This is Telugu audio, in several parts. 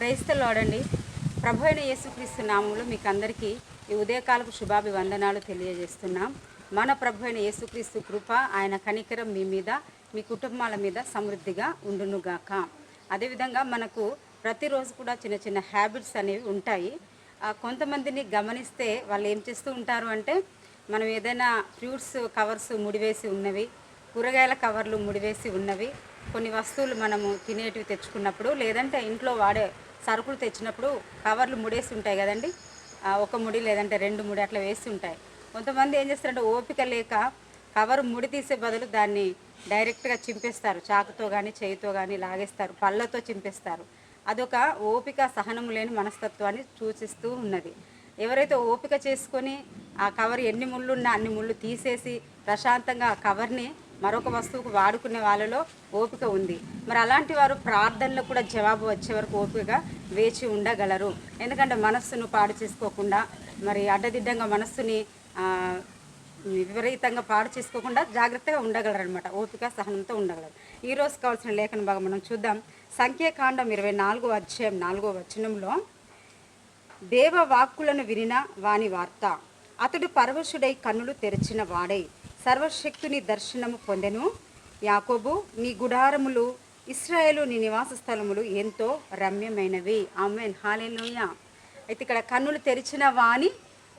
క్రైస్తవులండి, ప్రభు అయిన యేసుక్రీస్తు నామములో మీకు అందరికీ ఈ ఉదయకాలపు శుభాభివందనాలు తెలియజేస్తున్నాం. మన ప్రభు అయిన యేసుక్రీస్తు కృప, ఆయన కనికరం మీ మీద, మీ కుటుంబాల మీద సమృద్ధిగా ఉండునుగాక. అదేవిధంగా మనకు ప్రతిరోజు కూడా చిన్న చిన్న హ్యాబిట్స్ అనేవి ఉంటాయి. కొంతమందిని గమనిస్తే వాళ్ళు ఏం చేస్తూ ఉంటారు అంటే, మనం ఏదైనా ఫ్రూట్స్ కవర్స్ ముడివేసి ఉన్నవి, కూరగాయల కవర్లు ముడివేసి ఉన్నవి, కొన్ని వస్తువులు మనము తినేటివి తెచ్చుకున్నప్పుడు, లేదంటే ఇంట్లో వాడే సరుకులు తెచ్చినప్పుడు కవర్లు ముడేసి ఉంటాయి కదండి. ఒక ముడి లేదంటే 2 ముడి అట్లా వేసి ఉంటాయి. కొంతమంది ఏం చేస్తారంటే ఓపిక లేక కవర్ ముడి తీసే బదులు దాన్ని డైరెక్ట్గా చింపేస్తారు. చాకుతో కానీ చేయితో కానీ లాగేస్తారు, పళ్ళతో చింపేస్తారు. అదొక ఓపిక సహనం లేని మనస్తత్వాన్ని సూచిస్తూ ఉన్నది. ఎవరైతే ఓపిక చేసుకొని ఆ కవర్ ఎన్ని ముళ్ళు ఉన్నా అన్ని ముళ్ళు తీసేసి ప్రశాంతంగా ఆ కవర్ని మరొక వస్తువుకు వాడుకునే వాళ్ళలో ఓపిక ఉంది. మరి అలాంటి వారు ప్రార్థనలో కూడా జవాబు వచ్చే వరకు ఓపికగా వేచి ఉండగలరు. ఎందుకంటే మనస్సును పాడు చేసుకోకుండా, మరి అడ్డదిడ్డంగా మనస్సుని విపరీతంగా పాడు చేసుకోకుండా జాగ్రత్తగా ఉండగలరు అనమాట. ఓపిక సహనంతో ఉండగలరు. ఈరోజు కావాల్సిన లేఖన భాగం మనం చూద్దాం. సంఖ్యాకాండం 24వ అధ్యాయం 4వ వచనంలో, దేవ వాక్కులను వినిన వాని వార్త, అతడు పరవశుడై కన్నులు తెరిచిన వాడై సర్వశక్తుని దర్శనము పొందెను. యాకోబు నీ గుడారములు, ఇశ్రాయేలు నీ నివాస స్థలములు ఎంతో రమ్యమైనవి. ఆమేన్, హల్లెలూయా. అయితే ఇక్కడ కన్నులు తెరిచిన వాని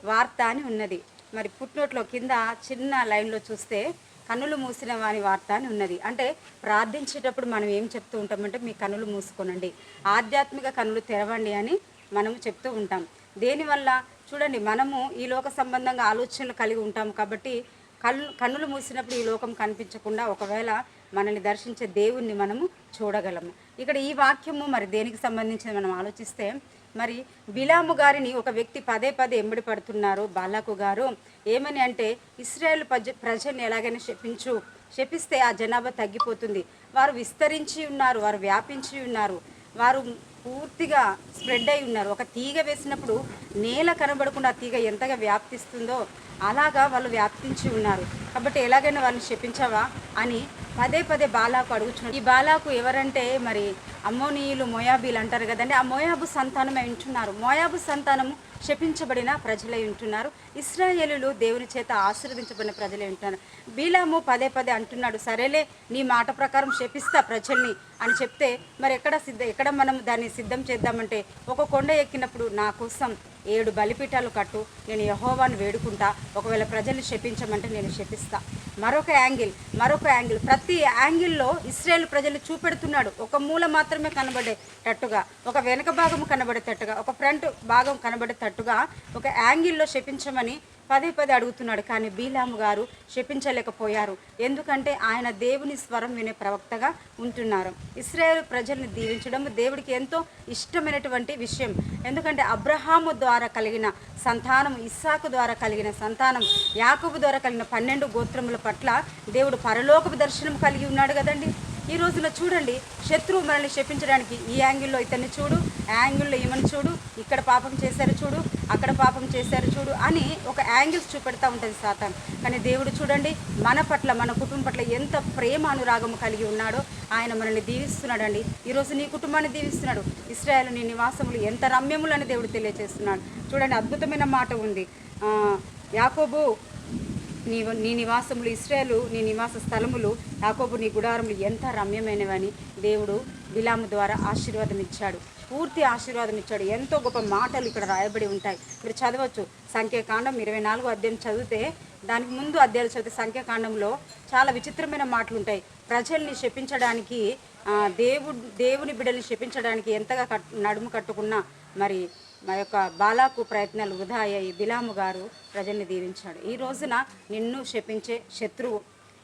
వార్త అని ఉన్నది. మరి పుట్నోట్లో కింద చిన్న లైన్లో చూస్తే కన్నులు మూసిన వాని వార్త అని ఉన్నది. అంటే ప్రార్థించేటప్పుడు మనం ఏం చెప్తూ ఉంటామంటే, మీ కన్నులు మూసుకోనండి, ఆధ్యాత్మిక కన్నులు తెరవండి అని మనము చెప్తూ ఉంటాం. దేనివల్ల చూడండి, మనము ఈ లోక సంబంధంగా ఆలోచనలు కలిగి ఉంటాము కాబట్టి కన్నులు మూసినప్పుడు ఈ లోకం కనిపించకుండా ఒకవేళ మనల్ని దర్శించే దేవుణ్ణి మనము చూడగలము. ఇక్కడ ఈ వాక్యము మరి దేనికి సంబంధించి మనం ఆలోచిస్తే, మరి బిలాము గారిని ఒక వ్యక్తి పదే పదే ఎంబడి పడుతున్నారు. బాలాకు గారు ఏమని అంటే, ఇశ్రాయేలు ప్రజల్ని ఎలాగైనా శపిస్తే ఆ జనాభా తగ్గిపోతుంది, వారు విస్తరించి ఉన్నారు, వారు వ్యాపించి ఉన్నారు, వారు పూర్తిగా స్ప్రెడ్ అయి ఉన్నారు. ఒక తీగ వేసినప్పుడు నేల కనబడకుండా ఆ తీగ ఎంతగా వ్యాప్తిస్తుందో అలాగా వాళ్ళు వ్యాప్తించి ఉన్నారు. కాబట్టి ఎలాగైనా వాళ్ళని శపించావా అని పదే పదే బాలాకు అడుగుతున్నారు. ఈ బాలాకు ఎవరంటే, మరి అమ్మోనీయులు, మోయాబీలు అంటారు కదండి. ఆ మోయాబు సంతానమై ఉంటున్నారు. మోయాబు సంతానము శపించబడిన ప్రజలై ఉంటున్నారు. ఇశ్రాయేలులు దేవుని చేత ఆశీర్వదించబడిన ప్రజలై ఉంటున్నారు. బిలాము పదే పదే అంటున్నాడు, సరేలే నీ మాట ప్రకారం శపిస్తా ప్రజల్ని అని చెప్తే, మరి ఎక్కడ మనం దాన్ని సిద్ధం చేద్దామంటే, ఒక కొండ ఎక్కినప్పుడు నా కోసం 7 బలిపీఠాలు కట్టు, నేను యెహోవాను వేడుకుంటా, ఒకవేళ ప్రజల్ని శపించమంటే నేను శపిస్తా. మరొక యాంగిల్, ప్రతి యాంగిల్లో ఇశ్రాయేలు ప్రజల్ని చూపెడుతున్నాడు. ఒక మూల మాత్రమే కనబడేటట్టుగా, ఒక వెనక భాగం కనబడేటట్టుగా, ఒక ఫ్రంట్ భాగం కనబడేటట్టుగా ఒక యాంగిల్లో శపించమని పదే పదే అడుగుతున్నాడు. కానీ బీలాము గారు శపించలేకపోయారు. ఎందుకంటే ఆయన దేవుని స్వరం వినే ప్రవక్తగా ఉంటున్నారు. ఇశ్రాయేలు ప్రజల్ని దీవించడం దేవుడికి ఎంతో ఇష్టమైనటువంటి విషయం. ఎందుకంటే అబ్రహాము ద్వారా కలిగిన సంతానం, ఇస్సాకు ద్వారా కలిగిన సంతానం, యాకోబు ద్వారా కలిగిన 12 గోత్రముల పట్ల దేవుడు పరలోకపు దర్శనం కలిగి ఉన్నాడు కదండి. ఈ రోజున చూడండి, శత్రువు మనల్ని శపించడానికి ఈ యాంగిల్లో ఇతన్ని చూడు, ఆ యాంగిల్లో ఈమెను చూడు, ఇక్కడ పాపం చేశారు చూడు, అక్కడ పాపం చేశారు చూడు అని ఒక యాంగిల్స్ చూపెడతా ఉంటుంది సాతాను. కానీ దేవుడు చూడండి, మన పట్ల, మన కుటుంబం పట్ల ఎంత ప్రేమ అనురాగము కలిగి ఉన్నాడో ఆయన మనల్ని దీవిస్తున్నాడండి. ఈరోజు నీ కుటుంబాన్ని దీవిస్తున్నాడు. ఇశ్రాయేలు నీ నివాసములు ఎంత రమ్యములు అని దేవుడు తెలియజేస్తున్నాడు. చూడండి, అద్భుతమైన మాట ఉంది. యాకోబు నీ నివాసములు, ఇశ్రాయేలు నీ నివాస స్థలములు, యాకోబు నీ గుడారములు ఎంత రమ్యమైనవని దేవుడు బిలాము ద్వారా ఆశీర్వాదం ఇచ్చాడు. పూర్తి ఆశీర్వాదం ఇచ్చాడు. ఎంతో గొప్ప మాటలు ఇక్కడ రాయబడి ఉంటాయి. మీరు చదవచ్చు. సంఖ్యాకాండం 24వ అధ్యాయం చదివితే, దానికి ముందు అధ్యాయాలు చదివితే సంఖ్యాకాండంలో చాలా విచిత్రమైన మాటలు ఉంటాయి. ప్రజల్ని శపించడానికి, దేవుని బిడ్డల్ని శపించడానికి ఎంతగా నడుము కట్టుకున్నా మరి మా యొక్క బాలాకు ప్రయత్నాలు వృధా అయ్యాయి. బిలాము గారు ప్రజల్ని దీవించాడు. ఈ రోజున నిన్ను శపించే శత్రువు,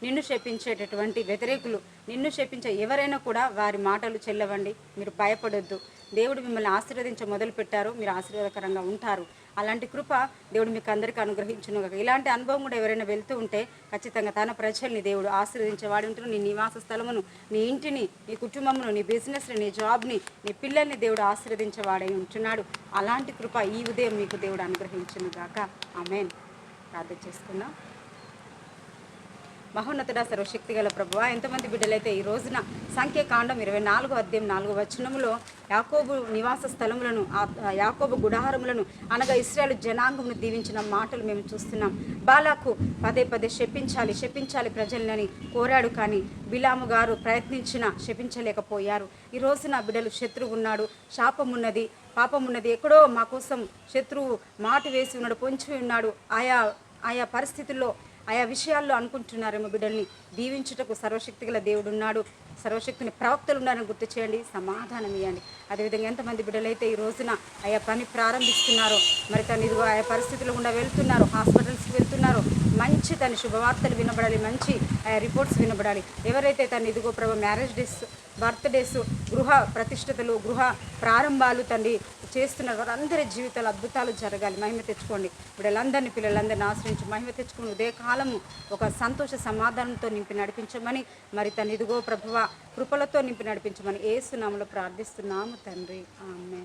నిన్ను శపించేటటువంటి వ్యతిరేకులు, నిన్ను శపించే ఎవరైనా కూడా వారి మాటలు చెల్లవండి. మీరు భయపడొద్దు. దేవుడు మిమ్మల్ని ఆశీర్వదించ మొదలు పెట్టారు, మీరు ఆశీర్వాదకరంగా ఉంటారు. అలాంటి కృప దేవుడు మీకు అందరికీ అనుగ్రహించును. ఇలాంటి అనుభవం కూడా ఎవరైనా వెళ్తూ ఉంటే ఖచ్చితంగా తన ప్రజల్ని దేవుడు ఆశీర్వదించేవాడు ఉంటున్నాడు. నీ నివాస స్థలమును, నీ ఇంటిని, నీ కుటుంబమును, నీ బిజినెస్ని, నీ జాబ్ని, నీ పిల్లల్ని దేవుడు ఆశీర్వదించేవాడై ఉంటున్నాడు. అలాంటి కృప ఈ ఉదయం మీకు దేవుడు అనుగ్రహించును గాక. ఆమేన్. ప్రార్థన చేసుకుందాం. మహోన్నతుడా సర్వశక్తి గల ప్రభువా, ఎంతమంది బిడ్డలైతే ఈ రోజున సంఖ్యాకాండం 24వ అధ్యాయం 4వ వచనములో యాకోబు నివాస స్థలములను యాకోబు గుడారములను అనగా ఇశ్రాయేలు జనాంగమును దీవించిన మాటలు మేము చూస్తున్నాం. బాలాకు పదే పదే శపించాలి ప్రజలని కోరాడు, కానీ బిలాము గారు ప్రయత్నించినా శపించలేకపోయారు. ఈ రోజున బిడ్డలు శత్రువు ఉన్నాడు, శాపమున్నది, పాపమున్నది, ఎక్కడో మా కోసం శత్రువు మాటు వేసి ఉన్నాడు, పొంచి ఉన్నాడు, ఆయా పరిస్థితుల్లో ఆయా విషయాల్లో అనుకుంటున్నారేమో. బిడ్డల్ని దీవించుటకు సర్వశక్తి గల దేవుడు ఉన్నాడు, సర్వశక్తిని ప్రవక్తలు ఉన్నారని గుర్తు చేయండి, సమాధానం ఇవ్వండి. అదేవిధంగా ఎంతమంది బిడ్డలైతే ఈ రోజున ఆయా పని ప్రారంభిస్తున్నారో, మరి తను ఇదిగో ఆయా పరిస్థితులు గుండా వెళ్తున్నారు, హాస్పిటల్స్కి వెళ్తున్నారు, మంచి తన శుభవార్తలు వినబడాలి, మంచి రిపోర్ట్స్ వినబడాలి. ఎవరైతే తను ఇదిగో ప్రభు మ్యారేజ్ డేస్, బర్త్డేస్, గృహ ప్రతిష్టతలు, గృహ ప్రారంభాలు తండ్రి చేస్తున్నారు, వారందరి జీవితాలు అద్భుతాలు జరగాలి. మహిమ తెచ్చుకోండి. బిడ్డలందరినీ, పిల్లలందరినీ ఆశ్రయించి మహిమ తెచ్చుకుని ఉదయకాలము ఒక సంతోష సమాధానంతో నింపి నడిపించమని, మరి తను ఇదిగో ప్రభువ కృపలతో నింపి నడిపించమని యేసు నామములో ప్రార్థిస్తున్నాము తండ్రి. ఆమేన్.